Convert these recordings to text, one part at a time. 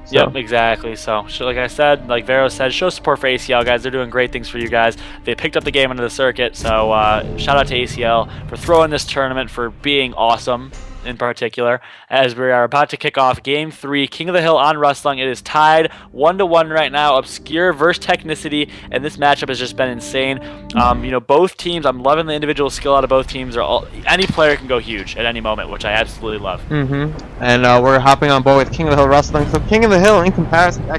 So. Yep, exactly. So, like I said, like Vero said, show support for ACL, guys. They're doing great things for you guys. They picked up the game into the circuit, so shout out to ACL for throwing this tournament, for being awesome in particular, as we are about to kick off Game 3, King of the Hill on Rustlung. It is tied 1-1 right now, Obscure versus Teknicity, and this matchup has just been insane. You know, both teams, I'm loving the individual skill out of both teams. Any player can go huge at any moment, which I absolutely love. And we're hopping on board with King of the Hill Rustlung. So King of the Hill, in comparison to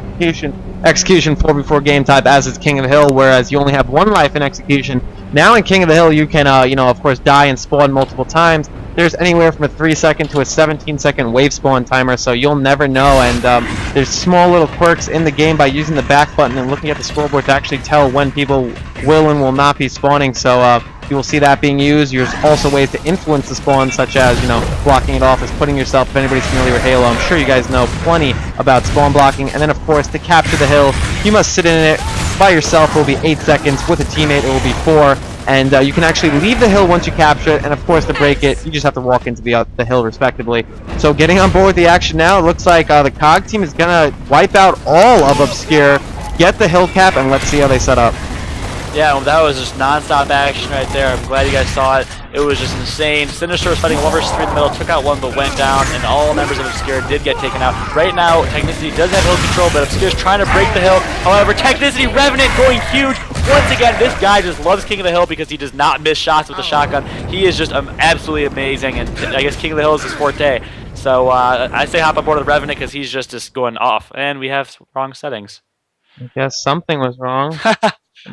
execution 4 before game type, as is King of the Hill, whereas you only have 1 life in execution. Now in King of the Hill, you can, you know, of course, die and spawn multiple times. There's anywhere from a 3-second to a 17-second wave spawn timer, so you'll never know. And there's small little quirks in the game by using the back button and looking at the scoreboard to actually tell when people will and will not be spawning. So you will see that being used. There's also ways to influence the spawn, such as, you know, blocking it off, as putting yourself, if anybody's familiar with Halo, I'm sure you guys know plenty about spawn blocking. And then, of course, to capture the hill, you must sit in it by yourself. It will be 8 seconds. With a teammate, it will be 4. And you can actually leave the hill once you capture it, and of course to break it, you just have to walk into the hill respectively. So getting on board with the action now, it looks like the KOTH team is going to wipe out all of Obscure, get the hill cap, and let's see how they set up. Yeah, well, that was just non-stop action right there. I'm glad you guys saw it. It was just insane. Sinister was fighting 1 versus 3 in the middle, took out one, but went down, and all members of Obscure did get taken out. Right now, Teknicity does have hill control, but Obscure's trying to break the hill. However, Teknicity, Revenant going huge. Once again, this guy just loves King of the Hill because he does not miss shots with the shotgun. He is just absolutely amazing, and I guess King of the Hill is his forte. So I say hop on board with Revenant because he's just going off. And we have wrong settings. I guess something was wrong.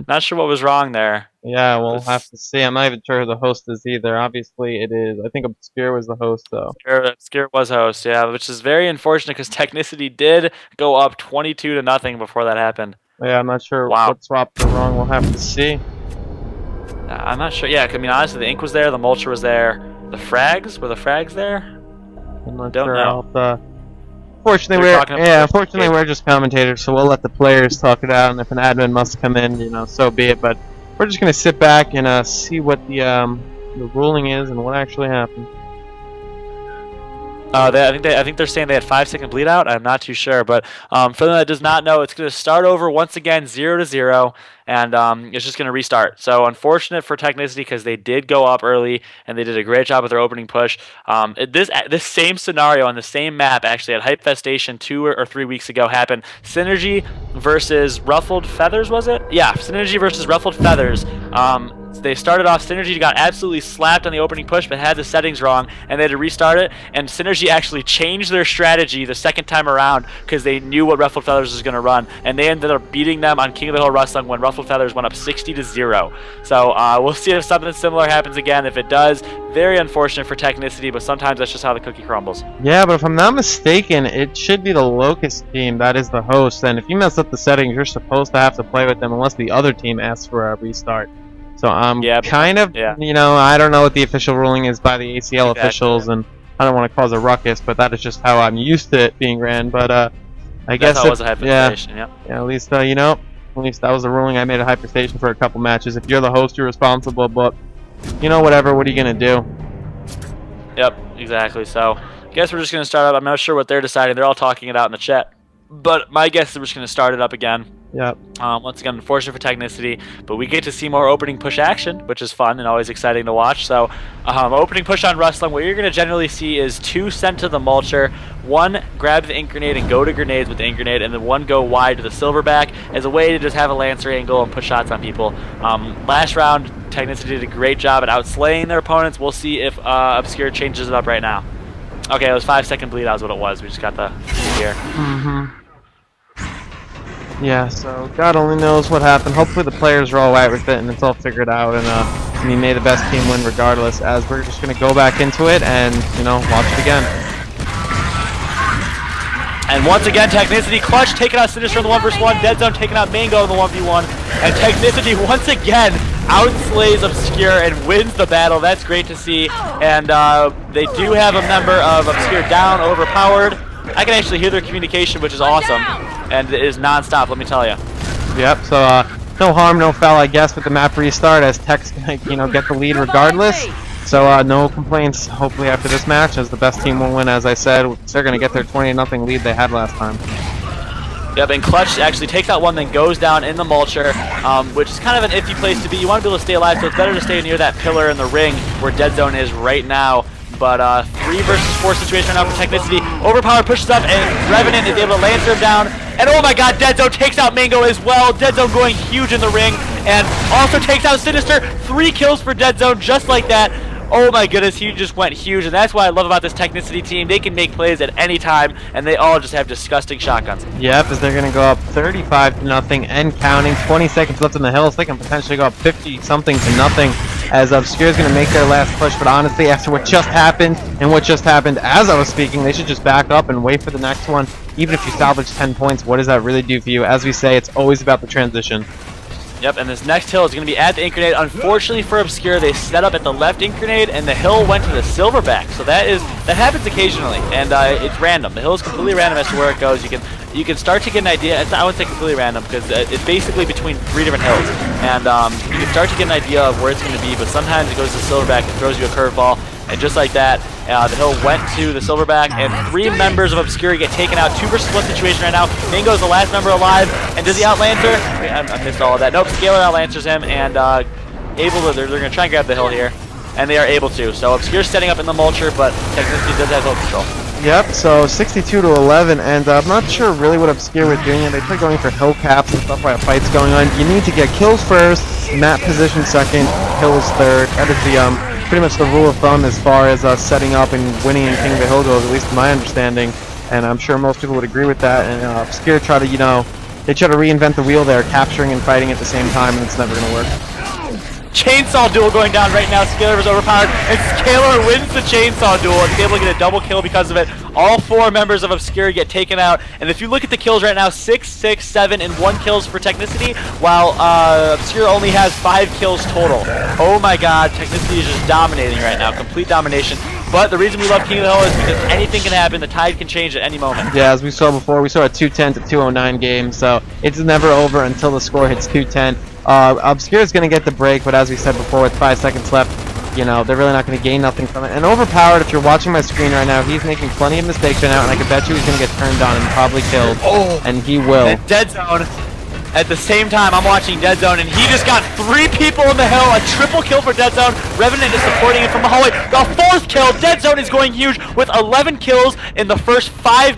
Not sure what was wrong there. Yeah, we'll have to see. I'm not even sure who the host is either. Obviously, it is. I think Obscure was the host, though. Obscure was host, yeah, which is very unfortunate because Teknicity did go up 22-0 before that happened. Yeah, I'm not sure what swapped were wrong. We'll have to see. I'm not sure. Yeah, I mean, honestly, the ink was there, the mulcher was there. The frags? Were the frags there? I'm not Don't sure. know. Unfortunately, we're just commentators, so we'll let the players talk it out, and if an admin must come in, you know, so be it. But we're just going to sit back and see what the ruling is and what actually happened. I think they're saying they had 5-second bleed out. I'm not too sure, but for them that does not know, it's going to start over once again 0-0, and it's just going to restart. So unfortunate for Teknicity because they did go up early and they did a great job with their opening push. This same scenario on the same map actually at Hypefestation 2 or 3 weeks ago happened. Synergy versus Ruffled Feathers, was it? Yeah, Synergy versus Ruffled Feathers. They started off, Synergy got absolutely slapped on the opening push, but had the settings wrong, and they had to restart it, and Synergy actually changed their strategy the second time around because they knew what Ruffled Feathers was going to run, and they ended up beating them on King of the Hill Rustlung when Ruffled Feathers went up 60-0. So we'll see if something similar happens again. If it does, very unfortunate for Teknicity, but sometimes that's just how the cookie crumbles. Yeah, but if I'm not mistaken, it should be the Locust team that is the host, and if you mess up the settings, you're supposed to have to play with them unless the other team asks for a restart. So I'm you know, I don't know what the official ruling is by the ACL officials, and I don't want to cause a ruckus, but that is just how I'm used to it being ran. But I guess it was a hyperstation. Yeah, at least you know, at least that was the ruling. I made a hyperstation for a couple matches. If you're the host, you're responsible. But you know, whatever. What are you gonna do? Yep, exactly. So I guess we're just gonna start up. I'm not sure what they're deciding. They're all talking it out in the chat, but my guess is we're just gonna start it up again. Yep. Once again, unfortunate for Teknicity, but we get to see more opening push action, which is fun and always exciting to watch. So, opening push on Rustlung, what you're going to generally see is 2 sent to the mulcher, 1 grab the ink grenade and go to grenades with the ink grenade, and then 1 go wide to the silverback as a way to just have a lancer angle and put shots on people. Last round, Teknicity did a great job at outslaying their opponents. We'll see if Obscure changes it up right now. Okay, it was 5-second bleed out is what it was. We just got the here. Yeah, so God only knows what happened. Hopefully the players are all right with it and it's all figured out, and I mean, may the best team win regardless, as we're just going to go back into it and, you know, watch it again. And once again, Teknicity clutch, taking out Sinister in the 1 versus 1, Dead Zone taking out Mango in the 1v1, and Teknicity once again outslays Obscure and wins the battle. That's great to see, and they do have a member of Obscure down, overpowered. I can actually hear their communication, which is awesome, and it is non-stop, let me tell you. Yep, so no harm, no foul, I guess, with the map restart, as Tech's gonna, you know, get the lead regardless. So no complaints, hopefully, after this match, as the best team will win, as I said. They're going to get their 20-0 lead they had last time. Yep, and Clutch actually takes out one, then goes down in the mulcher, which is kind of an iffy place to be. You want to be able to stay alive, so it's better to stay near that pillar in the ring where Dead Zone is right now. But 3 versus 4 situation right now for Teknicity. Overpowered pushes up, and Revenant is able to Lancer him down. And oh my god, Dead Zone takes out Mango as well. Dead Zone going huge in the ring, and also takes out Sinister. 3 kills for Dead Zone just like that. Oh my goodness, he just went huge, and that's what I love about this Teknicity team. They can make plays at any time, and they all just have disgusting shotguns. Yep, as they're going to go up 35-0 and counting. 20 seconds left in the hills. They can potentially go up 50-something to nothing as Obscure's going to make their last push. But honestly, after what just happened, and what just happened as I was speaking, they should just back up and wait for the next one. Even if you salvage 10 points, what does that really do for you? As we say, it's always about the transition. Yep, and this next hill is going to be at the ink grenade. Unfortunately for Obscure, they set up at the left ink grenade, and the hill went to the silverback. So that happens occasionally, and it's random. The hill is completely random as to where it goes. You can start to get an idea. I wouldn't say completely random because it's basically between 3 different hills, and you can start to get an idea of where it's going to be. But sometimes it goes to the silverback and throws you a curveball, and just like that, the hill went to the silverback, and 3 members of Obscure get taken out. 2 versus 1 situation right now. Mango is the last member alive, and does he outlancer? I missed all of that. Nope, Scalar outlancers him, and they're going to try and grab the hill here, and they are able to. So Obscure's setting up in the mulcher, but Teknicity does have hill control. Yep, so 62-11, and I'm not sure really what Obscure was doing. They tried going for hill caps and stuff while a fight's going on. You need to get kills first, map position second, hills third. That is the pretty much the rule of thumb as far as setting up and winning in King of the Hill goes, at least in my understanding. And I'm sure most people would agree with that. And Obscure try to, they try to reinvent the wheel there, capturing and fighting at the same time, and it's never going to work. Chainsaw duel going down right now. Scalar is overpowered, and Scalar wins the chainsaw duel and is able to get a double kill because of it. All 4 members of Obscure get taken out, and if you look at the kills right now, 6, 6, 7, and 1 kills for Teknicity, while Obscure only has 5 kills total. Oh my god, Teknicity is just dominating right now, complete domination. But the reason we love King of the Hill is because anything can happen, the tide can change at any moment. Yeah, as we saw before, we saw a 210 to 209 game, so it's never over until the score hits 210. Obscure is going to get the break, but as we said before, with 5 seconds left, they're really not going to gain nothing from it. And Overpowered, if you're watching my screen right now, he's making plenty of mistakes right now, and I can bet you he's going to get turned on and probably killed. Oh! And he will. And Dead Zone. At the same time, I'm watching Dead Zone, and he just got 3 people in the hill. A triple kill for Dead Zone. Revenant is supporting him from the hallway. The 4th kill. Dead Zone is going huge with 11 kills in the first 3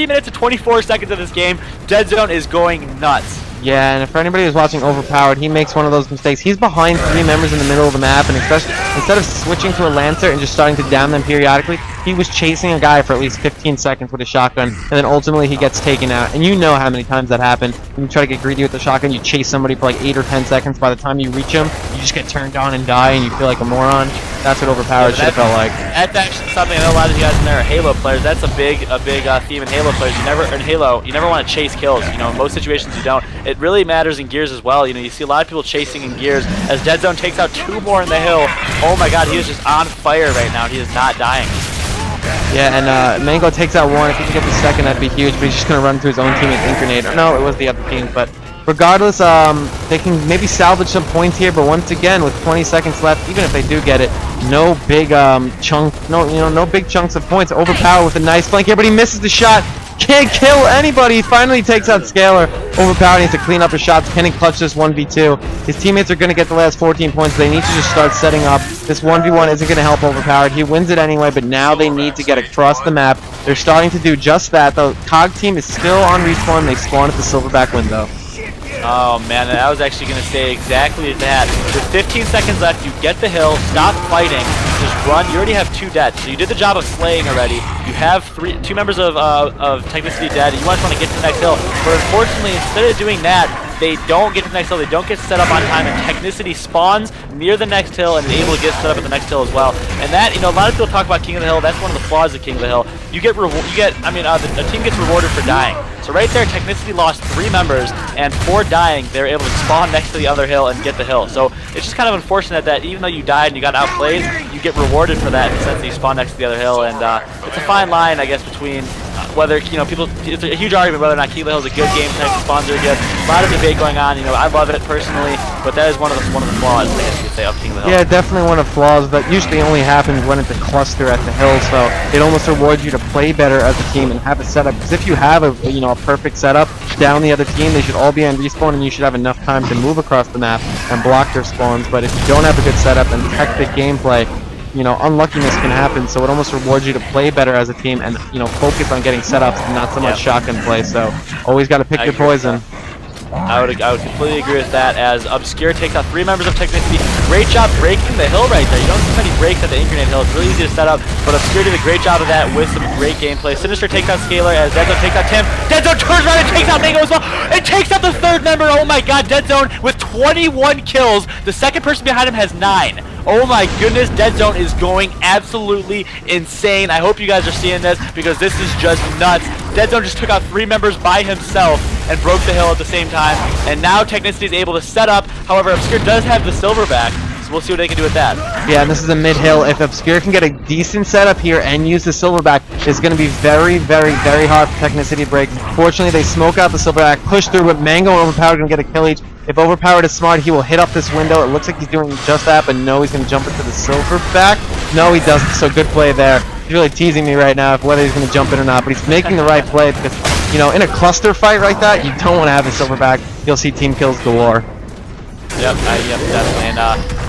minutes and 24 seconds of this game. Dead Zone is going nuts. Yeah, and for anybody who's watching Overpowered, he makes one of those mistakes. He's behind 3 members in the middle of the map, and especially instead of switching to a Lancer and just starting to down them periodically, he was chasing a guy for at least 15 seconds with a shotgun, and then ultimately he gets taken out. And you know how many times that happened. When you try to get greedy with the shotgun, you chase somebody for like 8 or 10 seconds. By the time you reach him, you just get turned on and die, and you feel like a moron. That's what Overpowered should have felt like. That's actually something I know a lot of you guys in there are Halo players. That's a big theme in Halo players. You never want to chase kills. In most situations you don't. It really matters in Gears as well. You see a lot of people chasing in Gears as Dead Zone takes out 2 more in the hill. Oh my god, he is just on fire right now. He is not dying. Yeah, and Mango takes out 1. If he can get the second, that'd be huge, but he's just going to run through his own teammate's ink grenade. Or no, it was the other team, but regardless, they can maybe salvage some points here, but once again, with 20 seconds left, even if they do get it, no big no big chunks of points. Overpowered with a nice flank here, but he misses the shot. Can't kill anybody. He finally takes out Scalar. Overpowered needs to clean up his shots. Can he clutch this 1v2? His teammates are going to get the last 14 points. They need to just start setting up. This 1v1 isn't going to help Overpowered. He wins it anyway, but now they need to get across the map. They're starting to do just that. The COG team is still on respawn. They spawn at the silverback window. Oh man, I was actually going to say exactly that. With 15 seconds left, you get the hill, stop fighting, just run. You already have 2 dead, so you did the job of slaying already. You have 2 members of Teknicity dead, and you just want to get to the next hill. But unfortunately, instead of doing that, they don't get to the next hill, they don't get set up on time, and Teknicity spawns near the next hill and is able to get set up at the next hill as well. And that, a lot of people talk about King of the Hill, that's one of the flaws of King of the Hill. The team gets rewarded for dying. So right there, Teknicity lost 3 members, and for dying, they were able to spawn next to the other hill and get the hill. So it's just kind of unfortunate that even though you died and you got outplayed, you get rewarded for that in the sense that you spawn next to the other hill. And it's a fine line, I guess, between whether, people, it's a huge argument whether or not King of the Hill is a good game type, spawns are good. A lot of debate going on, I love it personally, but that is one of the flaws, I guess you could say, of King of the Hill. Yeah, definitely one of the flaws, but usually only happens when it's a cluster at the hill, so it almost rewards you to play better as a team and have a setup. Because if you have a perfect setup, down the other team. They should all be on respawn, and you should have enough time to move across the map and block their spawns. But if you don't have a good setup and tactic gameplay, you know, unluckiness can happen. So it almost rewards you to play better as a team and, you know, focus on getting setups and not so much shotgun play. So always got to pick your poison. I would completely agree with that, as Obscure takes out 3 members of Teknicity. Great job breaking the hill right there. You don't see many breaks at the Incarnate Hill. It's really easy to set up, but Obscure did a great job of that with some great gameplay. Sinister takes out Scalar as Deadzone takes out Tim. Deadzone turns around and takes out Mango as well. It takes out the 3rd member. Oh my god, Deadzone with 21 kills. The second person behind him has 9. Oh my goodness, Deadzone is going absolutely insane. I hope you guys are seeing this, because this is just nuts. Deadzone just took out 3 members by himself and broke the hill at the same time. And now Teknicity is able to set up. However, Obscure does have the Silverback, so we'll see what they can do with that. Yeah, and this is a mid-hill. If Obscure can get a decent setup here and use the Silverback, it's going to be very, very, very hard for Teknicity to break. Fortunately, they smoke out the Silverback, push through, but Mango and Overpowered are going to get a kill each. If Overpowered is smart, he will hit up this window. It looks like he's doing just that, but no, he's going to jump into the Silverback. No, he doesn't, so good play there. He's really teasing me right now whether he's going to jump in or not, but he's making the right play because, you know, in a cluster fight like that, you don't want to have a Silverback. You'll see team kills galore. Yep, definitely. And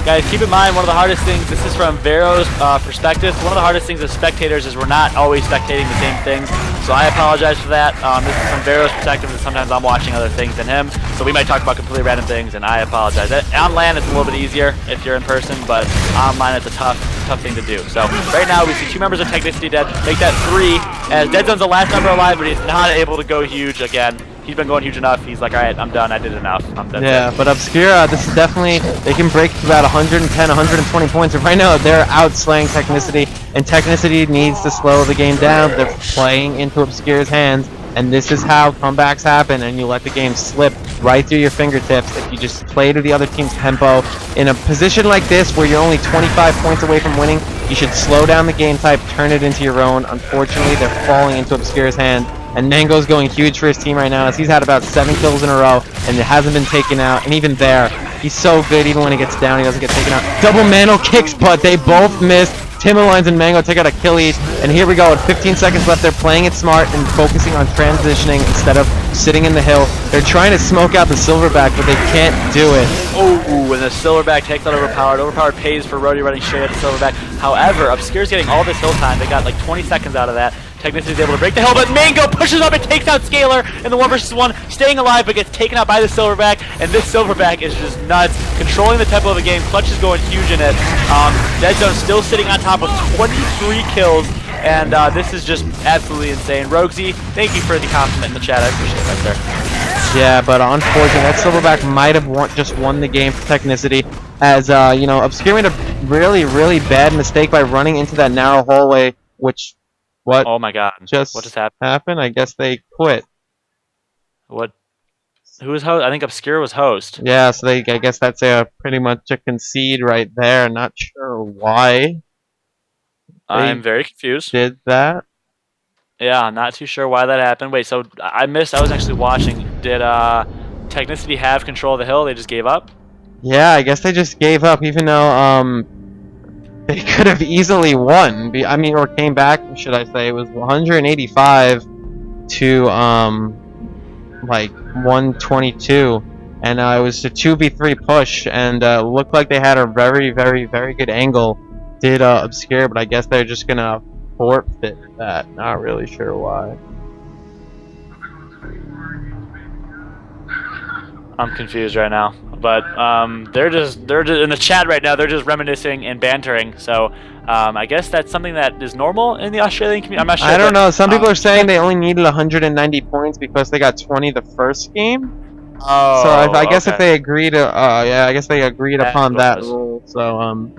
guys, keep in mind, one of the hardest things, this is from Vero's perspective, one of the hardest things as spectators is we're not always spectating the same things. So I apologize for that. This is from Vero's perspective, and sometimes I'm watching other things than him. So we might talk about completely random things, and I apologize. On LAN, it's a little bit easier if you're in person, but online, it's a tough thing to do. So right now, we see 2 members of Teknicity dead. Make that 3, as Deadzone's the last member alive, but he's not able to go huge again. He's been going huge enough. He's like, all right, I'm done. I did enough. I'm done. Yeah, but Obscure, this is definitely, they can break to about 110, 120 points. And right now, they're outslaying Teknicity, and Teknicity needs to slow the game down. They're playing into Obscure's hands, and this is how comebacks happen, and you let the game slip right through your fingertips if you just play to the other team's tempo. In a position like this, where you're only 25 points away from winning, you should slow down the game type, turn it into your own. Unfortunately, they're falling into Obscure's hand. And Mango's going huge for his team right now, as he's had about 7 kills in a row, and it hasn't been taken out. And even there, he's so good, even when he gets down, he doesn't get taken out. Double Mano kicks, but they both missed. Timberlines and Mango take out a kill each. And here we go, with 15 seconds left, they're playing it smart and focusing on transitioning instead of sitting in the hill. They're trying to smoke out the Silverback, but they can't do it. Oh, and the Silverback takes out Overpowered. Overpowered pays for Rody running straight at the Silverback. However, Obscure's getting all this hill time. They got like 20 seconds out of that. Teknicity is able to break the hill, but Mango pushes up and takes out Scalar in the 1 versus 1, staying alive, but gets taken out by the Silverback, and this Silverback is just nuts, controlling the tempo of the game. Clutch is going huge in it. Deadzone still sitting on top of 23 kills, and this is just absolutely insane. Roguesy, thank you for the compliment in the chat. I appreciate it right there. Yeah, but unfortunately, that Silverback might have just won the game for Teknicity, as, you know, Obscure made a really, really bad mistake by running into that narrow hallway, which... What? Oh my god. What just happened? I guess they quit. What? Who was host? I think Obscure was host. Yeah, so I guess that's pretty much a concede right there. Not sure why. I'm very confused. Did that? Yeah, I'm not too sure why that happened. Wait, so I missed. I was actually watching. Did Teknicity have control of the hill? They just gave up? Yeah, I guess they just gave up, even though they could have easily won. I mean, or came back, should I say. It was 185 to, like, 122. And it was a 2v3 push, and looked like they had a very, very, very good angle. Did Obscure, but I guess they're just gonna forfeit that. Not really sure why. I'm confused right now, but they're just in the chat right now. They're just reminiscing and bantering. So I guess that's something that is normal in the Australian community. I'm not sure. I don't know. Some people are saying they only needed 190 points because they got 20 the first game. Oh, so I guess if they agree to, yeah, I guess they agreed upon that rule. So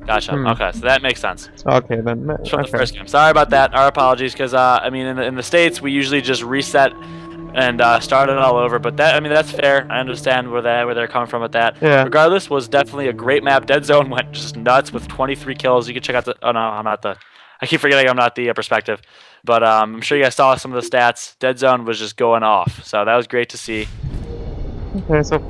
Gotcha. Okay, so that makes sense. Okay, then. From the first game. Sorry about that. Our apologies, because I mean, in the States, we usually just reset and start it all over. But that, I mean, that's fair. I understand where they're coming from with that. Yeah. Regardless, was definitely a great map. Deadzone went just nuts with 23 kills. You can check out the. Oh no, I'm not the. I keep forgetting I'm not the perspective, but I'm sure you guys saw some of the stats. Deadzone was just going off, so that was great to see. Okay, so.